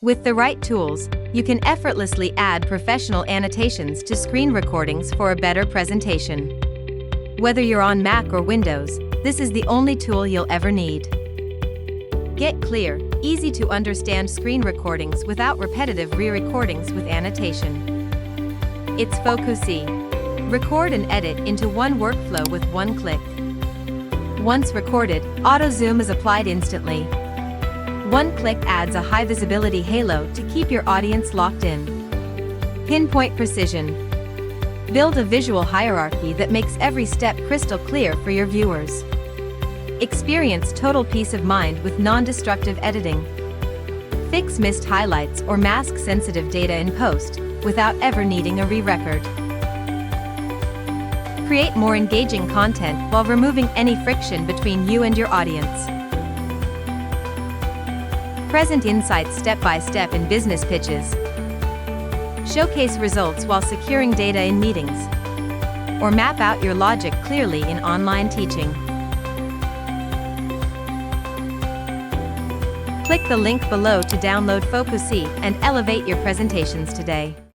With the right tools, you can effortlessly add professional annotations to screen recordings for a better presentation. Whether you're on Mac or Windows, this is the only tool you'll ever need. Get clear, easy to understand screen recordings without repetitive re-recordings with annotation. It's FocuSee. Record and edit into one workflow with one click. Once recorded, auto zoom is applied instantly. One click adds a high visibility halo to keep your audience locked in. Pinpoint precision. Build a visual hierarchy that makes every step crystal clear for your viewers. Experience total peace of mind with non-destructive editing. Fix missed highlights or mask sensitive data in post without ever needing a re-record. Create more engaging content while removing any friction between you and your audience. Present insights step by step in business pitches. Showcase results while securing data in meetings. Or map out your logic clearly in online teaching. Click the link below to download FocuSee and elevate your presentations today.